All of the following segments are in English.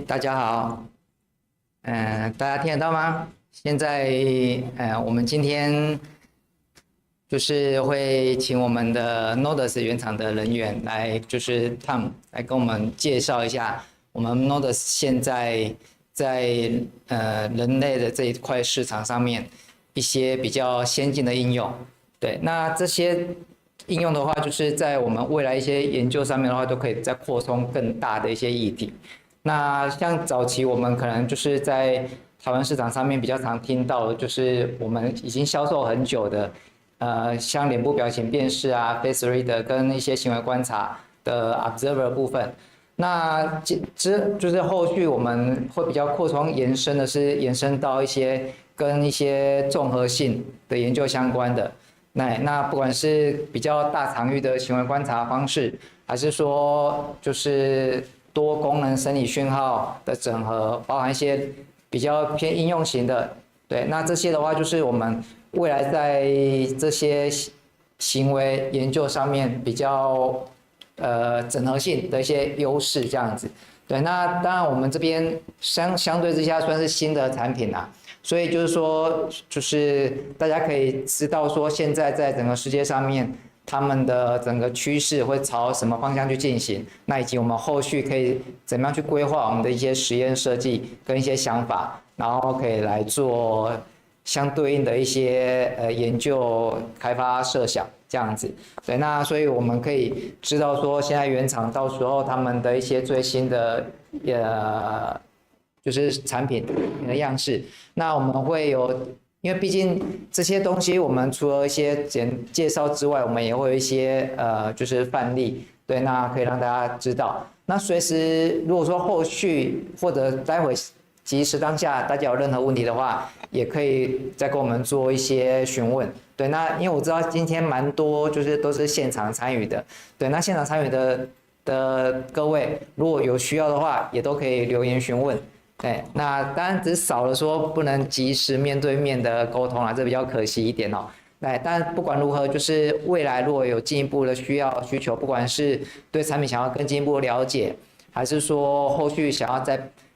大家好，大家听得到吗？现在，我们今天就是会请我们的 Noldus 原厂的人员来，就是 Tom 来跟我们介绍一下我们 Noldus 现在在人类的这一块市场上面一些比较先进的应用。对，那这些应用的话，就是在我们未来一些研究上面的话，都可以再扩充更大的一些议题。那像早期我们可能就是在台湾市场上面比较常听到的，就是我们已经销售很久的，像脸部表情辨识啊、face reader 跟一些行为观察的 observer 部分。那就是后续我们会比较扩充延伸的是延伸到一些跟一些综合性的研究相关的。那不管是比较大场域的行为观察方式，还是说就是多功能生理讯号的整合，包含一些比较偏应用型的，对，那这些的话就是我们未来在这些行为研究上面比较整合性的一些优势这样子。对，那当然我们这边相对之下算是新的产品啦。所以就是说，就是大家可以知道说，现在在整个世界上面，他们的整个趋势会朝什么方向去进行，那以及我们后续可以怎么样去规划我们的一些实验设计跟一些想法，然后可以来做相对应的一些研究开发设想这样子。对，那所以我们可以知道说，现在原厂到时候他们的一些最新的就是产品的样式，那我们会有，因为毕竟这些东西我们除了一些介绍之外，我们也会有一些就是范例，对，那可以让大家知道。那随时如果说后续或者待会即时当下大家有任何问题的话，也可以再跟我们做一些询问。对，那因为我知道今天蛮多就是都是现场参与的，对，那现场参与的各位如果有需要的话，也都可以留言询问。对，那当然只少了说不能及时面对面的沟通啦，这比较可惜一点哦。对，但不管如何，就是未来如果有进一步的需求，不管是对产品想要更进一步了解，还是说后续想要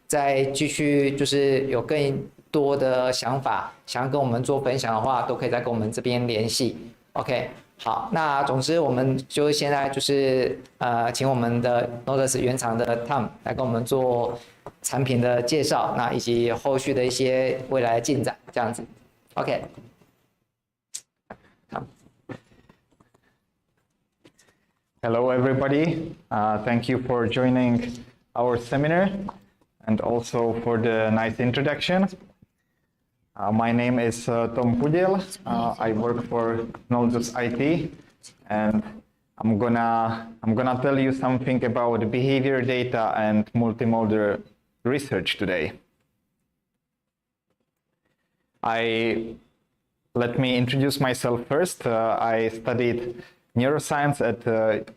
再继续就是有更多的想法，想要跟我们做分享的话，都可以再跟我们这边联系。OK。好，那总之我们就现在就是请我们的 Noldus 原厂的 Tom 来跟我们做产品的介绍，那以及后续的一些未来的进展，这样子。OK。好。Hello, everybody. Thank you for joining our seminar and also for the nice introduction. My name is Tom Pudiel. I work for Noldus IT, and I'm gonna tell you something about behavior data and multimodal research today. Let me introduce myself first. I studied neuroscience at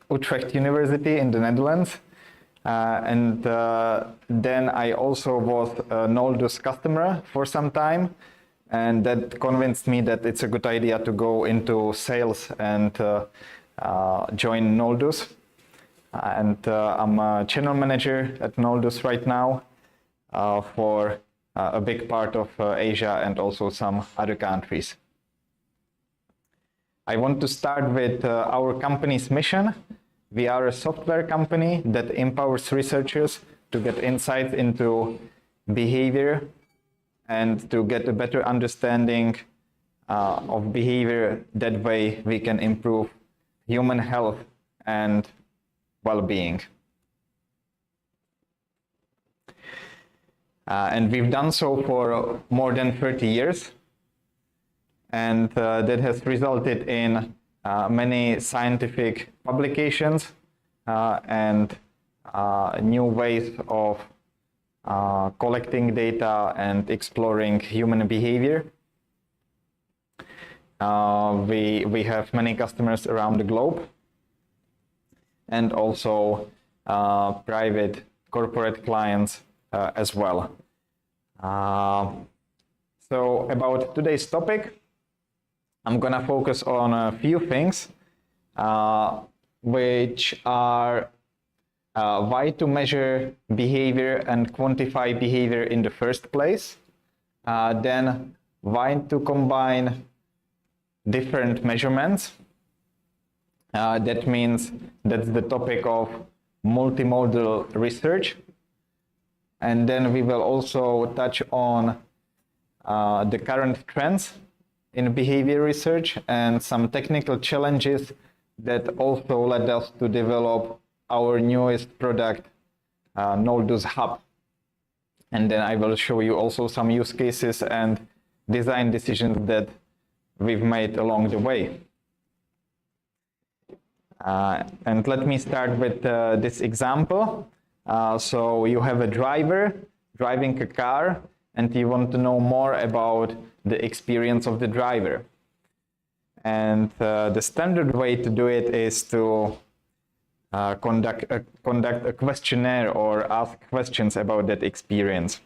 Utrecht University in the Netherlands. Then I also was a Noldus customer for some time, and that convinced me that it's a good idea to go into sales and join Noldus. I'm a channel manager at Noldus right now for a big part of Asia and also some other countries. I want to start with our company's mission. We are a software company that empowers researchers to get insights into behavior and to get a better understanding of behavior. That way we can improve human health and well-being. And we've done so for more than 30 years. And that has resulted in many scientific publications and new ways of collecting data and exploring human behavior. We have many customers around the globe, and also private corporate clients as well. So about today's topic, I'm gonna focus on a few things. which are why to measure behavior and quantify behavior in the first place, then why to combine different measurements. That means that's the topic of multimodal research. And then we will also touch on the current trends in behavior research and some technical challenges that also led us to develop our newest product, Noldus Hub. And then I will show you also some use cases and design decisions that we've made along the way. And let me start with this example. So you have a driver driving a car, and you want to know more about the experience of the driver. And the standard way to do it is to conduct a questionnaire or ask questions about that experience.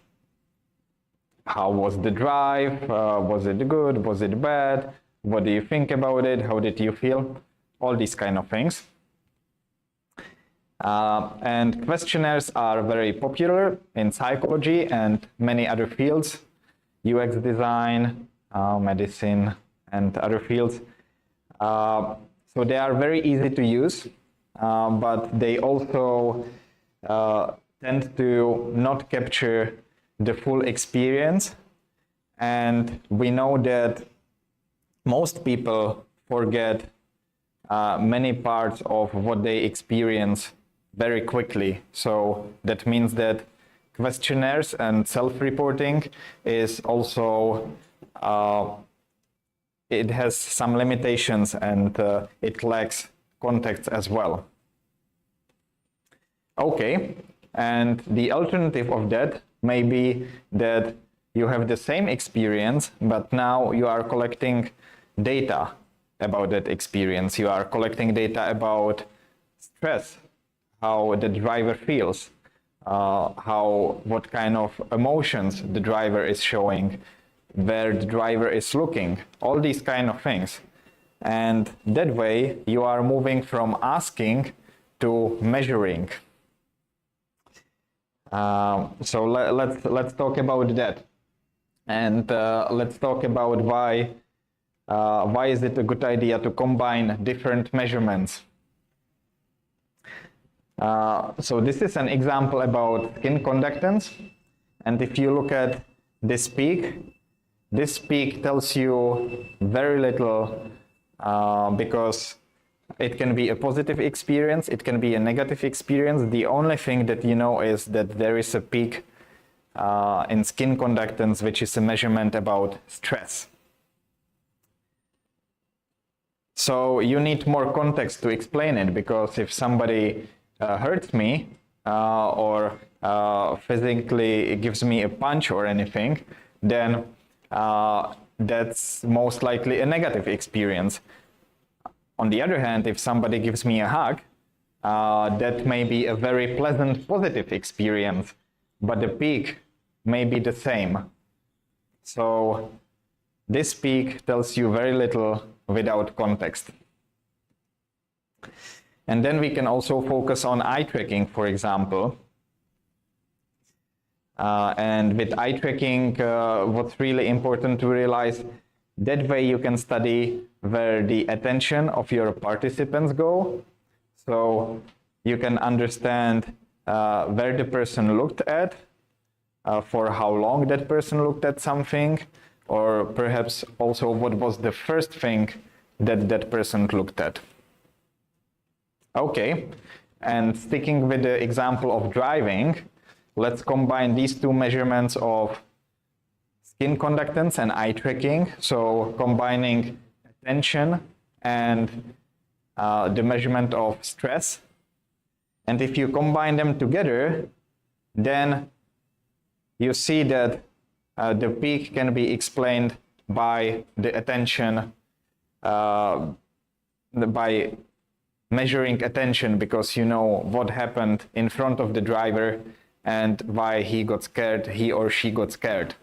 How was the drive? Was it good? Was it bad? What do you think about it? How did you feel? All these kind of things. And questionnaires are very popular in psychology and many other fields, UX design, medicine, and other fields. So they are very easy to use, but they also tend to not capture the full experience. And we know that most people forget many parts of what they experience very quickly. So that means that questionnaires and self-reporting is also, it has some limitations, and it lacks context as well. Okay, and the alternative of that may be that you have the same experience, but now you are collecting data about that experience. You are collecting data about stress, how the driver feels, what kind of emotions the driver is showing, where the driver is looking, all these kind of things. And that way you are moving from asking to measuring. So let's talk about that, and let's talk about why is it a good idea to combine different measurements. So this is an example about skin conductance, and if you look at this peak tells you very little, because it can be a positive experience, it can be a negative experience. The only thing that you know is that there is a peak in skin conductance, which is a measurement about stress. So you need more context to explain it, because if somebody hurts me or physically gives me a punch or anything, then that's most likely a negative experience. On the other hand, if somebody gives me a hug, that may be a very pleasant, positive experience, but the peak may be the same. So this peak tells you very little without context. And then we can also focus on eye tracking, for example. And with eye tracking, what's really important to realize, that way you can study where the attention of your participants go. So you can understand where the person looked at, for how long that person looked at something, or perhaps also what was the first thing that that person looked at. Okay, and sticking with the example of driving, let's combine these two measurements of skin conductance and eye tracking. So combining attention and the measurement of stress. And if you combine them together, then you see that the peak can be explained by the attention, by measuring attention, because you know what happened in front of the driver and why he got scared, he or she got scared.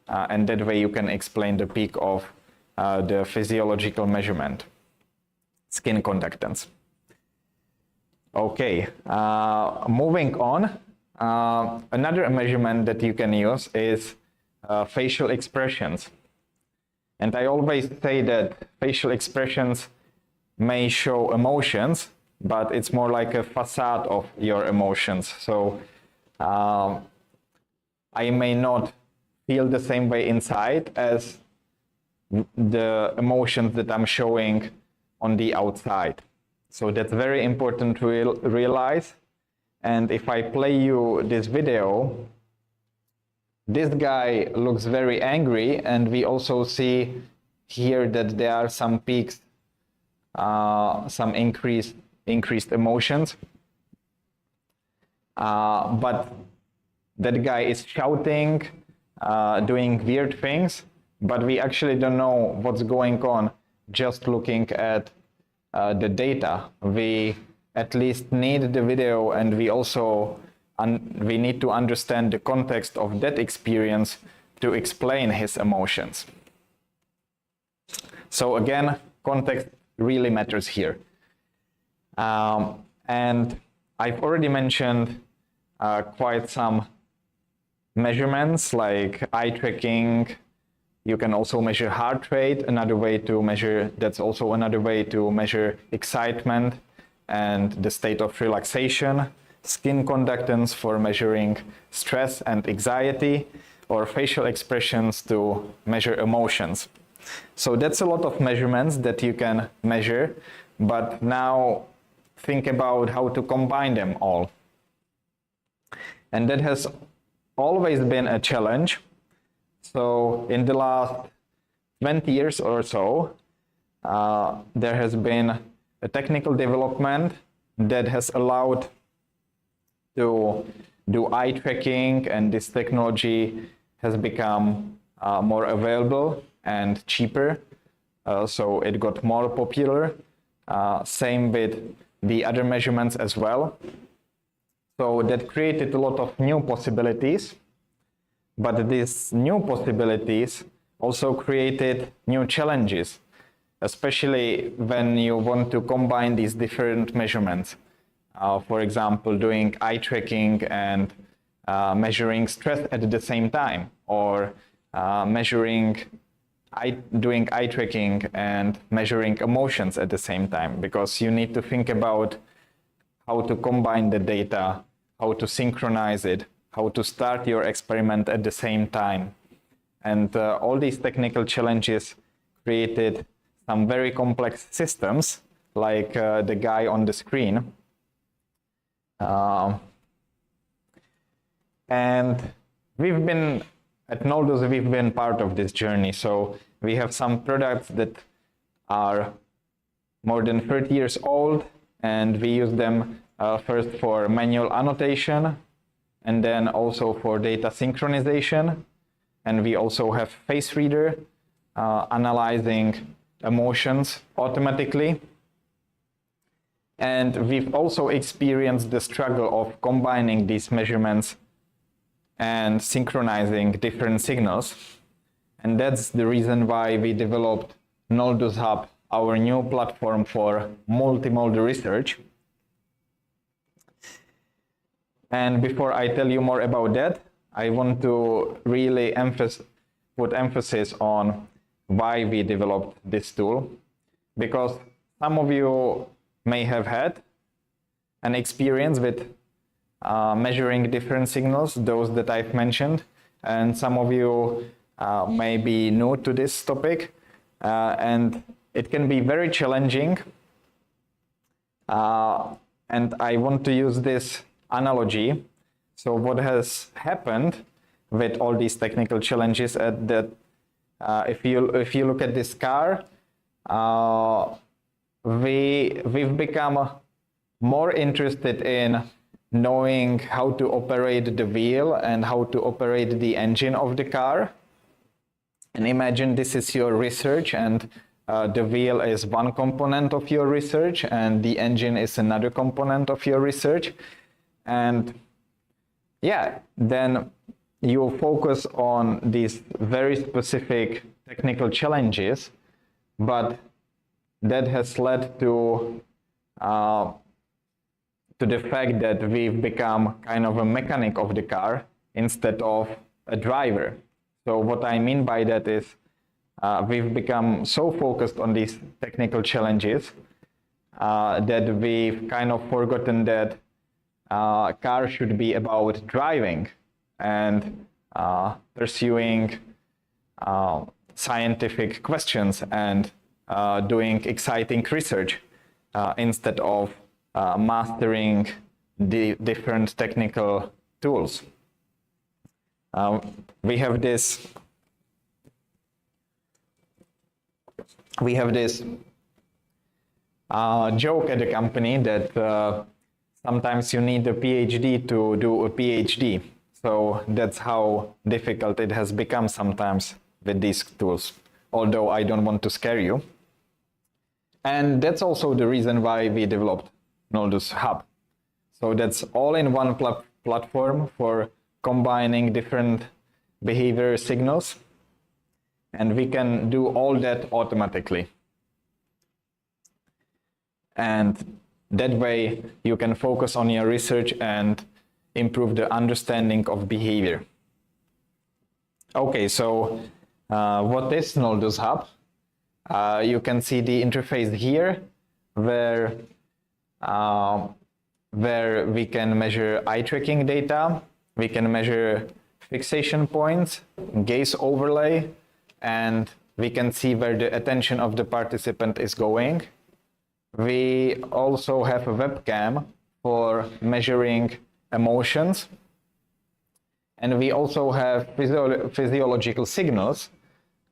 And that way you can explain the peak of the physiological measurement, skin conductance. Okay, moving on. Another measurement that you can use is facial expressions. And I always say that facial expressions may show emotions, but it's more like a facade of your emotions. So I may not feel the same way inside as the emotions that I'm showing on the outside. So that's very important to realize. And if I play you this video, this guy looks very angry, and we also see here that there are some peaks, some increased emotions. But that guy is shouting, doing weird things, but we actually don't know what's going on just looking at the data. We at least need the video, and we also we need to understand the context of that experience to explain his emotions. So again, context really matters here. And I've already mentioned quite some measurements like eye tracking. You can also measure heart rate, another way to measure, that's also another way to measure excitement and the state of relaxation, skin conductance for measuring stress and anxiety, or facial expressions to measure emotions. So that's a lot of measurements that you can measure, but now think about how to combine them all. And that has always been a challenge. So in the last 20 years or so, there has been a technical development that has allowed to do eye tracking, and this technology has become more available and cheaper. So it got more popular. Same with the other measurements as well. So that created a lot of new possibilities. But these new possibilities also created new challenges, especially when you want to combine these different measurements. For example, doing eye tracking and measuring stress at the same time, or doing eye tracking and measuring emotions at the same time, because you need to think about how to combine the data, how to synchronize it, how to start your experiment at the same time. And all these technical challenges created some very complex systems, like the guy on the screen. And we've been, at Noldus, we've been part of this journey. So we have some products that are more than 30 years old, and we use them first for manual annotation, and then also for data synchronization. And we also have face reader analyzing emotions automatically. And we've also experienced the struggle of combining these measurements and synchronizing different signals. And that's the reason why we developed Noldus Hub, our new platform for multimodal research. And before I tell you more about that, I want to really put emphasis on why we developed this tool, because some of you may have had an experience with measuring different signals, those that I've mentioned, and some of you may be new to this topic, and it can be very challenging. And I want to use this analogy. So what has happened with all these technical challenges at that if you look at this car, we've become more interested in knowing how to operate the wheel and how to operate the engine of the car. And imagine this is your research, and the wheel is one component of your research and the engine is another component of your research. And yeah, then you focus on these very specific technical challenges, but that has led to to the fact that we've become kind of a mechanic of the car instead of a driver. So what I mean by that is we've become so focused on these technical challenges that we've kind of forgotten that car should be about driving and pursuing scientific questions and doing exciting research instead of mastering the different technical tools. We have this joke at the company that sometimes you need a PhD to do a PhD. So that's how difficult it has become sometimes with these tools, although I don't want to scare you. And that's also the reason why we developed Noldus Hub. So that's all-in-one platform for combining different behavior signals, and we can do all that automatically. And that way you can focus on your research and improve the understanding of behavior. Okay, so what is Noldus Hub? You can see the interface here where we can measure eye tracking data, we can measure fixation points, gaze overlay, and we can see where the attention of the participant is going. We also have a webcam for measuring emotions, and we also have physiological signals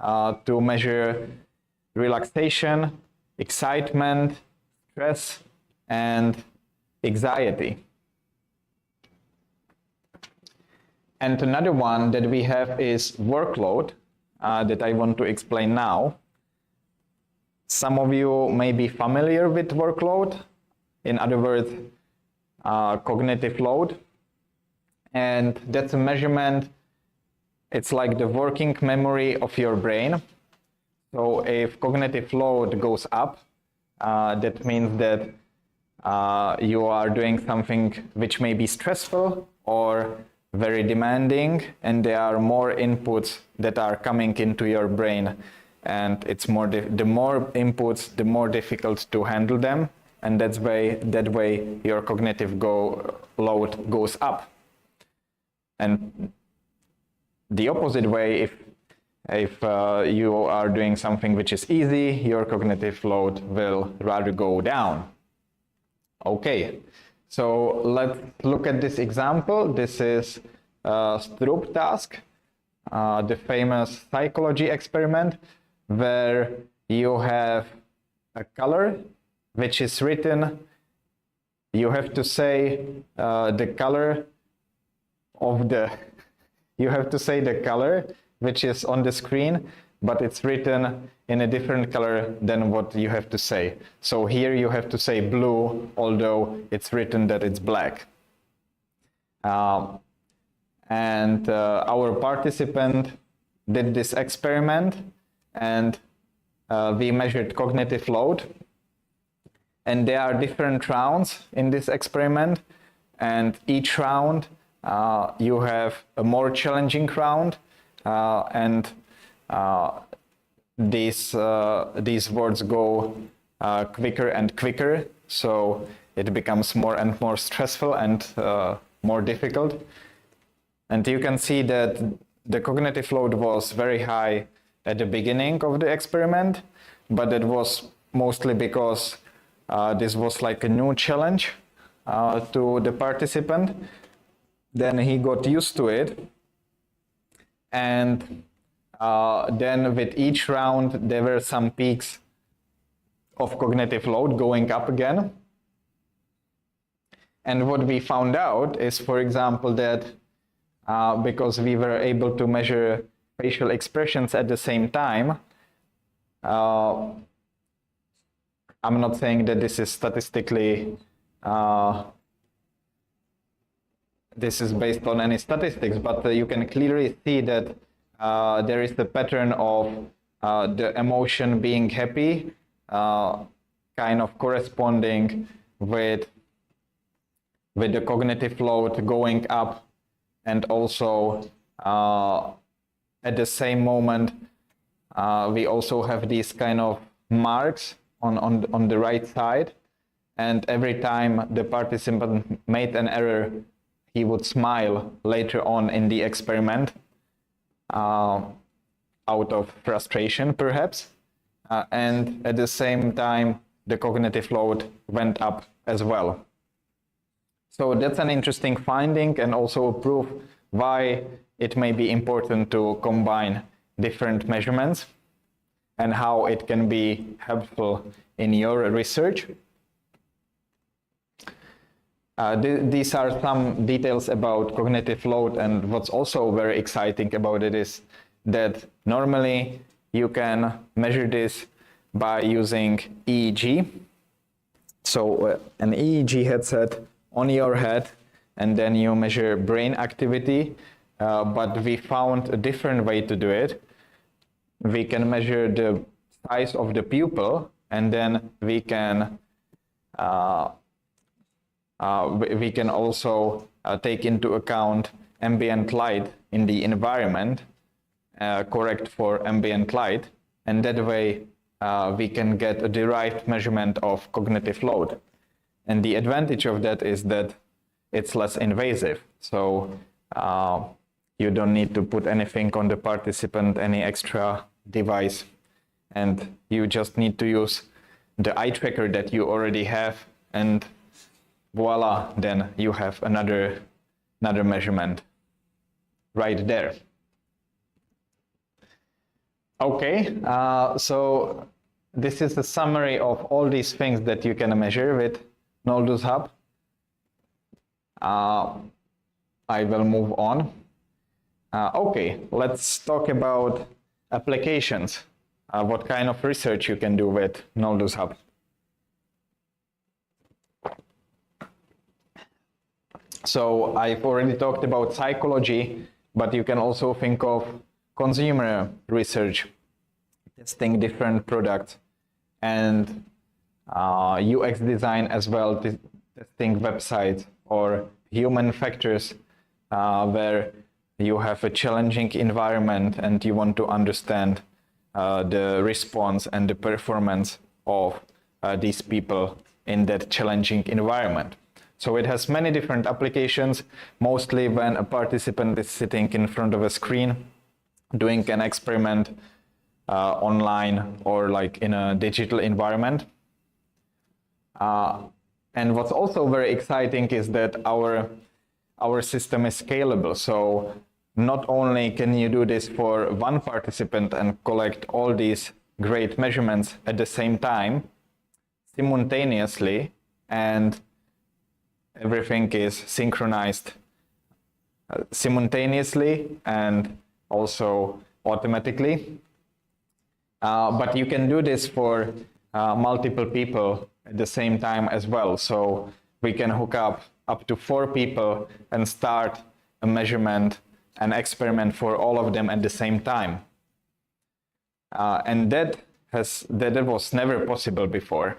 to measure relaxation, excitement, stress, and anxiety. And another one that we have is workload that I want to explain now. Some of you may be familiar with workload, in other words, cognitive load. And that's a measurement, it's like the working memory of your brain. So if cognitive load goes up, that means that you are doing something which may be stressful or very demanding, and there are more inputs that are coming into your brain, and it's the more inputs, the more difficult to handle them, and that way your cognitive load goes up. And the opposite way, if you are doing something which is easy, your cognitive load will rather go down. Okay, so let's look at this example. This is Stroop task, the famous psychology experiment, where you have a color which is written. You have to say the color of the. You have to say the color which is on the screen, but it's written in a different color than what you have to say. So here you have to say blue, although it's written that it's black. And our participant did this experiment, and we measured cognitive load. And there are different rounds in this experiment, and each round you have a more challenging round, and these words go quicker and quicker, so it becomes more and more stressful and more difficult. And you can see that the cognitive load was very high at the beginning of the experiment, but it was mostly because this was like a new challenge to the participant. Then he got used to it, and then with each round there were some peaks of cognitive load going up again. And what we found out is, for example, that because we were able to measure facial expressions at the same time, I'm not saying that this is statistically this is based on any statistics, but you can clearly see that there is the pattern of the emotion being happy kind of corresponding with with the cognitive load going up, and also at the same moment we also have these kind of marks on the right side, and every time the participant made an error, he would smile later on in the experiment out of frustration perhaps, and at the same time the cognitive load went up as well. So that's an interesting finding, and also a proof why it may be important to combine different measurements and how it can be helpful in your research. These are some details about cognitive load, and what's also very exciting about it is that normally you can measure this by using EEG. So an EEG headset on your head, and then you measure brain activity, but we found a different way to do it. We can measure the size of the pupil, and then we can also take into account ambient light in the environment, correct for ambient light, and that way we can get a derived measurement of cognitive load. And the advantage of that is that it's less invasive. So you don't need to put anything on the participant, any extra device, and you just need to use the eye tracker that you already have, and voila, then you have another measurement right there. Okay, so this is a summary of all these things that you can measure with Noldus Hub. I will move on. Okay, let's talk about applications. What kind of research you can do with Noldus Hub. So I've already talked about psychology, but you can also think of consumer research, testing different products, and UX design as well, testing websites, or human factors where you have a challenging environment and you want to understand the response and the performance of these people in that challenging environment. So it has many different applications, mostly when a participant is sitting in front of a screen doing an experiment online or like in a digital environment. And what's also very exciting is that our system is scalable. So not only can you do this for one participant and collect all these great measurements at the same time, simultaneously, and everything is synchronized simultaneously and also automatically. But you can do this for multiple people at the same time as well. So we can hook up to 4 people and start a measurement, an experiment for all of them at the same time. And that was never possible before.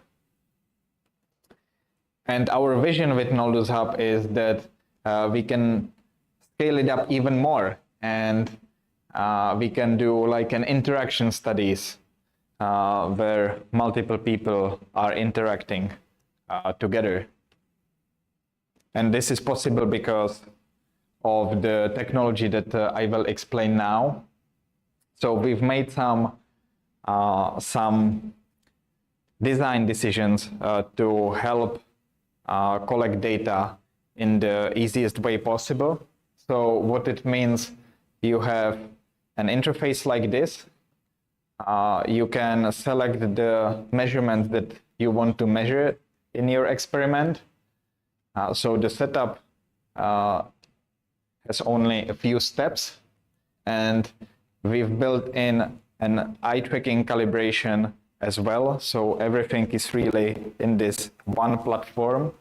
And our vision with Noldus Hub is that we can scale it up even more, and we can do like an interaction studies where multiple people are interacting together. And this is possible because of the technology that I will explain now. So we've made some design decisions to help collect data in the easiest way possible. So what it means, you have an interface like this. You can select the measurements that you want to measure in your experiment. So the setup has only a few steps, and we've built in an eye tracking calibration as well. So everything is really in this one platform.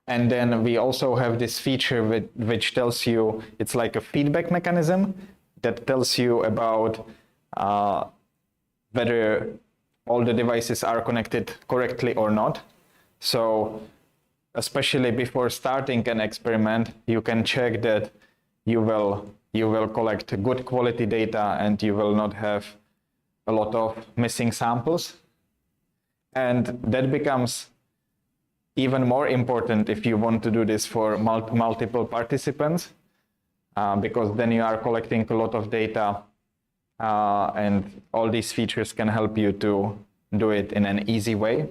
And then we also have this feature which tells you, it's like a feedback mechanism that tells you about whether all the devices are connected correctly or not. So especially before starting an experiment, you can check that you will collect good quality data and you will not have a lot of missing samples. And that becomes even more important if you want to do this for multiple participants, because then you are collecting a lot of data, and all these features can help you to do it in an easy way.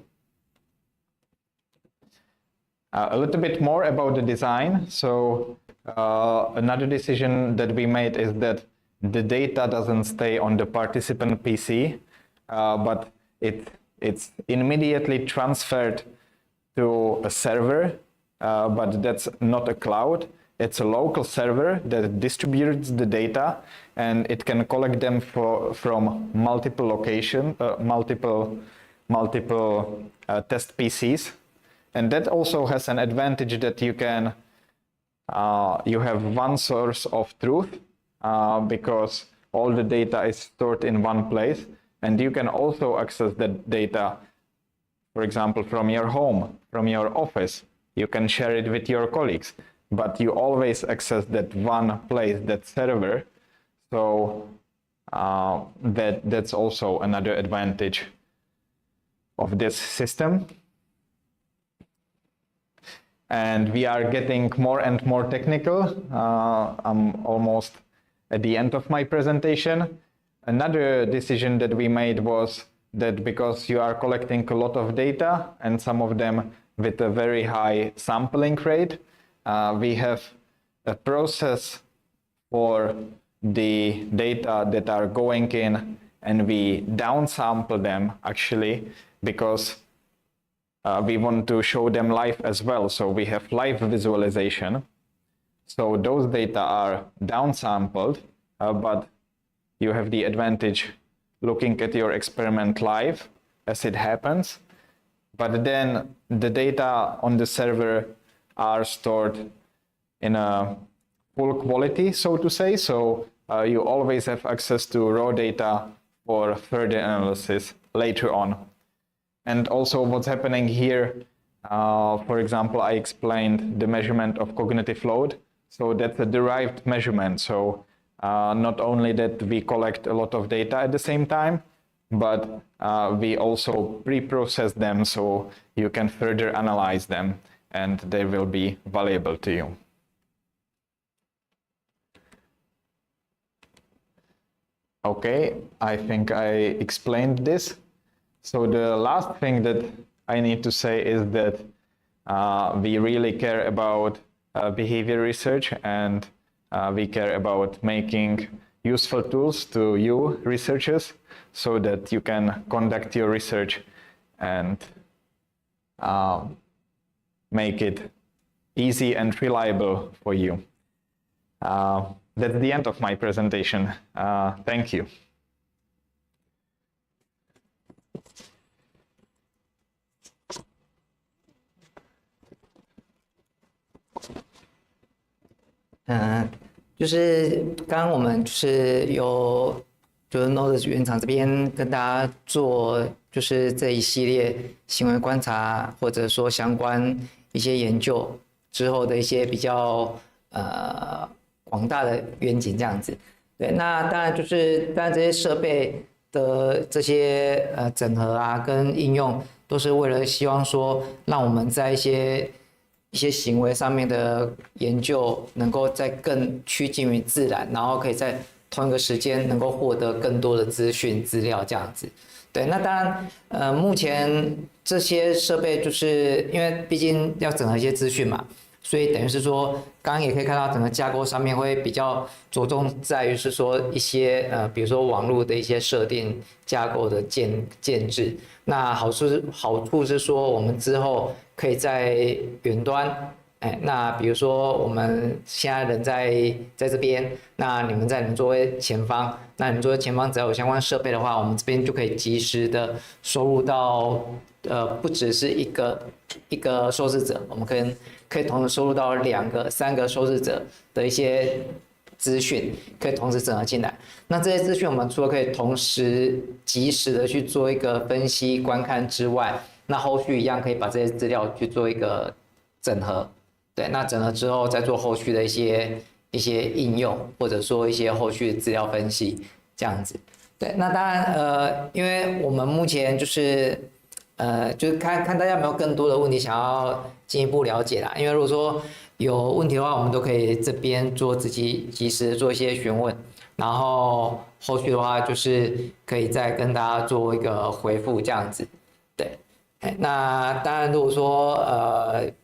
A little bit more about the design. So another decision that we made is that the data doesn't stay on the participant PC, but it's immediately transferred to a server, but that's not a cloud. It's a local server that distributes the data, and it can collect them from multiple locations, multiple test PCs. And that also has an advantage that you can you have one source of truth, because all the data is stored in one place, and you can also access that data, for example, from your home, from your office. You can share it with your colleagues, but you always access that one place, that server. So that's also another advantage of this system. And we are getting more and more technical. I'm almost at the end of my presentation. Another decision that we made was that because you are collecting a lot of data, and some of them with a very high sampling rate, we have a process for the data that are going in, and we downsample them actually, because we want to show them live as well. So we have live visualization. So those data are downsampled, but you have the advantage looking at your experiment live as it happens. But then the data on the server are stored in a full quality, so to say. So you always have access to raw data for further analysis later on. And also what's happening here, for example, I explained the measurement of cognitive load. So that's a derived measurement. So not only that we collect a lot of data at the same time, but we also pre-process them so you can further analyze them and they will be valuable to you. Okay, I think I explained this. So the last thing that I need to say is that we really care about behavior research, and we care about making useful tools to you researchers so that you can conduct your research and make it easy and reliable for you. That's the end of my presentation. Thank you.就是刚刚我们就是Noldus 原厂这边跟大家做就是这一系列行为观察或者说相关一些研究之后的一些比较广大的愿景这样子。对，那当然这些设备的这些整合啊跟应用都是为了希望说让我们在一些行为上面的研究能够再更趋近于自然，然后可以在同一个时间能够获得更多的资讯资料这样子。对，那当然目前这些设备就是因为毕竟要整合一些资讯嘛，所以等于是说刚刚也可以看到整个架构上面会比较着重在于是说一些比如说网络的一些设定架构的建制。那好处是说我们之后可以在远端，那比如说我们现在人在这边，那你们在你们座位前方，那你们座位前方只要有相关设备的话，我们这边就可以及时的收入到不只是一个受试者，我们可以同时收入到2个、3个受试者的一些资讯，可以同时整合进来。那这些资讯我们除了可以同时及时的去做一个分析观看之外，那后续一样可以把这些资料去做一个整合，对，那整合之后再做后续的一些应用，或者说一些后续的资料分析这样子。对，那当然因为我们目前就是看大家有没有更多的问题想要进一步了解啦。因为如果说有问题的话，我们都可以这边做及时做一些询问，然后后续的话就是可以再跟大家做一个回复这样子。对，那当然如果说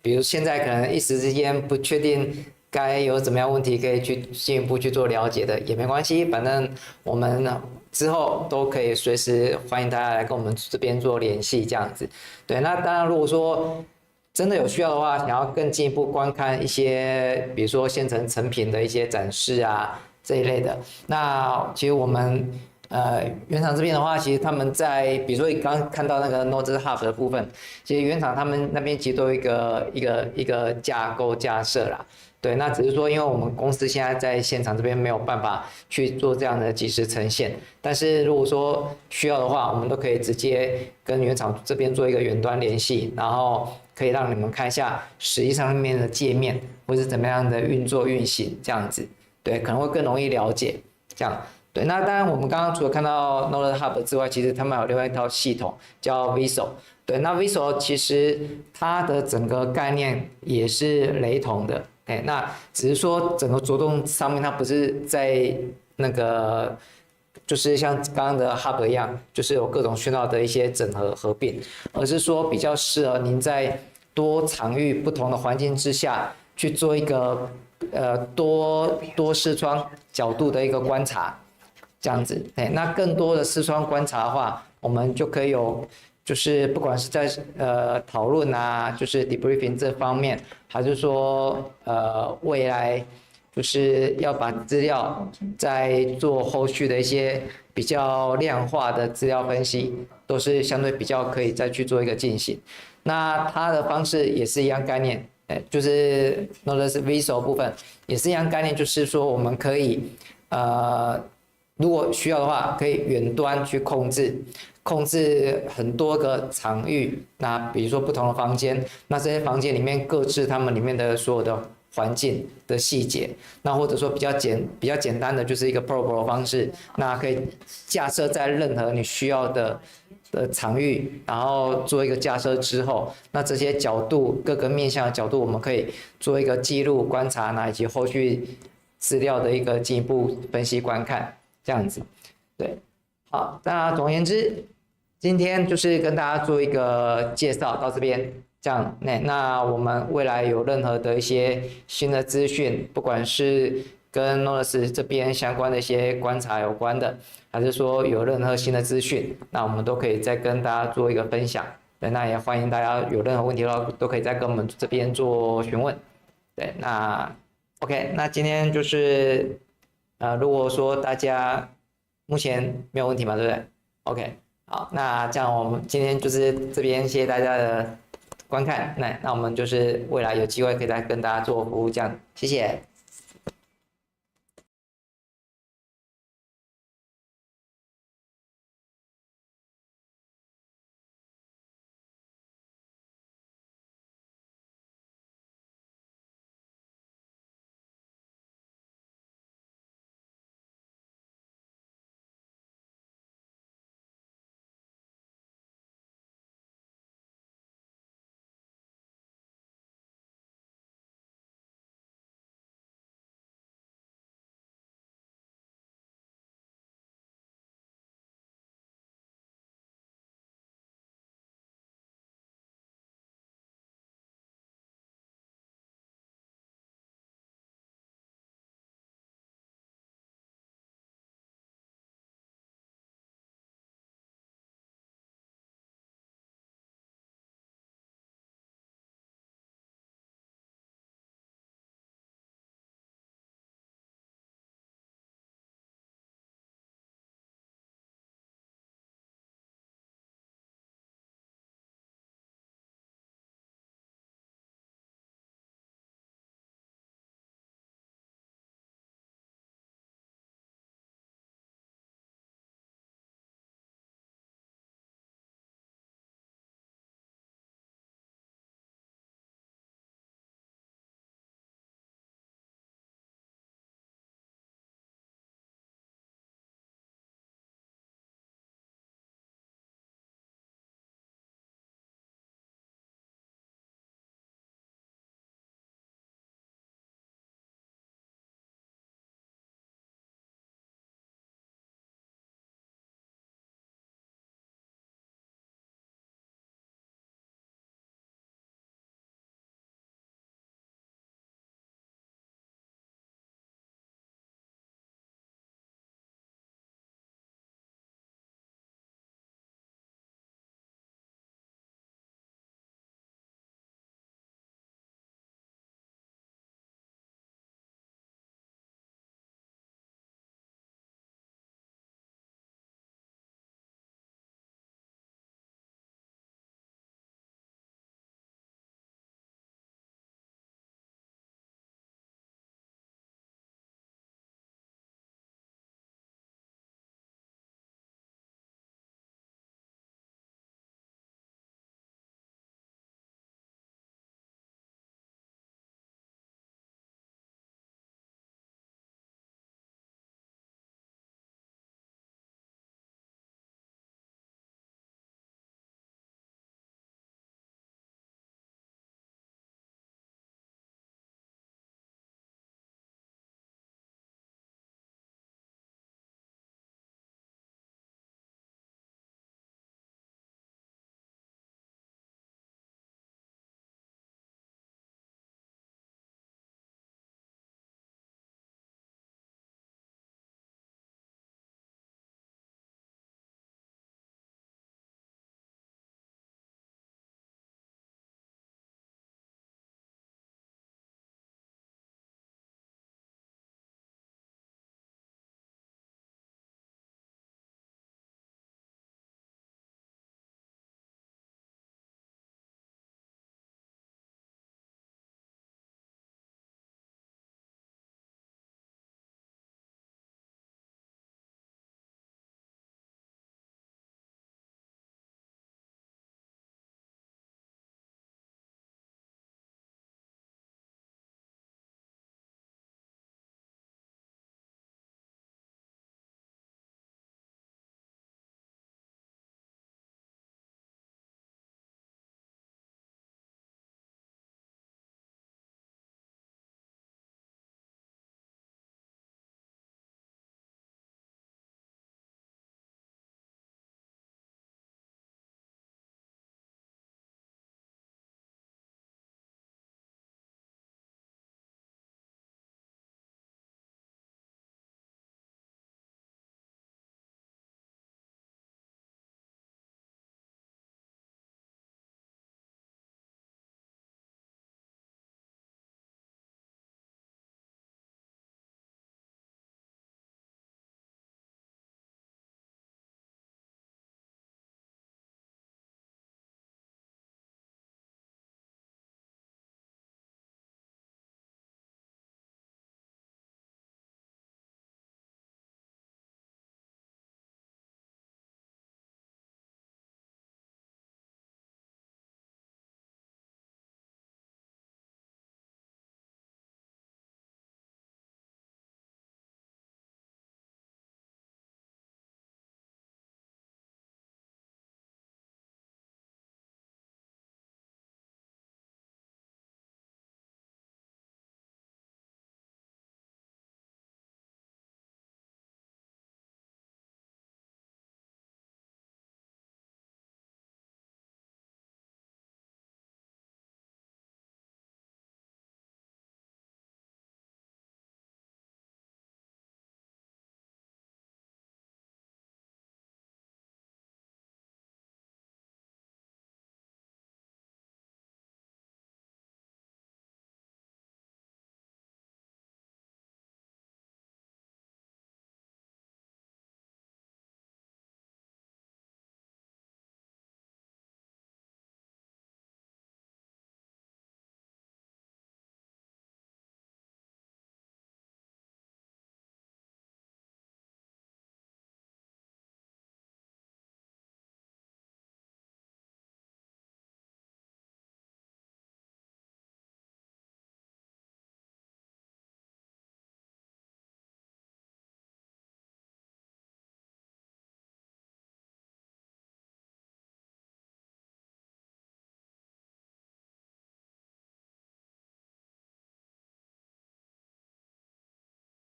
比如现在可能一时之间不确定该有怎么样问题可以去进一步去做了解的也没关系，反正我们之后都可以随时欢迎大家来跟我们这边做联系这样子。对，那当然如果说真的有需要的话，想要更进一步观看一些比如说现成品的一些展示啊这一类的，那其实我们原厂这边的话，其实他们在比如说你刚刚看到那个 Noldus Hub 的部分，其实原厂他们那边其实都有一个架构架设啦。对，那只是说，因为我们公司现在在现场这边没有办法去做这样的即时呈现，但是如果说需要的话，我们都可以直接跟原厂这边做一个远端联系，然后可以让你们看一下实际上面的界面或是怎么样的运作运行这样子，对，可能会更容易了解这样。对，那当然我们刚刚除了看到 Noldus Hub 之外，其实他们还有另外一套系统叫 Viso。对，那 Viso 其实它的整个概念也是雷同的。那只是说整个着重上面它不是在那个就是像刚刚的 Hub 一样，就是有各种讯号的一些整合合并，而是说比较适合您在多场域不同的环境之下去做一个多视窗角度的一个观察这样子。那更多的视窗观察的话，我们就可以有就是不管是在讨论啊，就是 debriefing 这方面，还是说未来就是要把资料再做后续的一些比较量化的资料分析，都是相对比较可以再去做一个进行。那它的方式也是一样概念，就是 Noldus Viso 部分也是一样概念，就是说我们可以如果需要的话，可以远端去控制很多个场域，那比如说不同的房间，那这些房间里面各自他们里面的所有的环境的细节，那或者说比较简单的就是一个 probe 的方式，那可以架设在任何你需要的场域，然后做一个架设之后，那这些角度各个面向的角度，我们可以做一个记录观察，那以及后续资料的一个进一步分析观看，这样子。对，好，那总而言之，今天就是跟大家做一个介绍到这边，这样，那我们未来有任何的一些新的资讯，不管是跟 Noldus 这边相关的一些观察有关的，还是说有任何新的资讯，那我们都可以再跟大家做一个分享。对，那也欢迎大家有任何问题的话，都可以再跟我们这边做询问。对，那 OK， 那今天就是如果说大家目前没有问题嘛，对不对 ？OK。好，那这样我们今天就是这边谢谢大家的观看，那我们就是未来有机会可以再跟大家做服务，这样谢谢。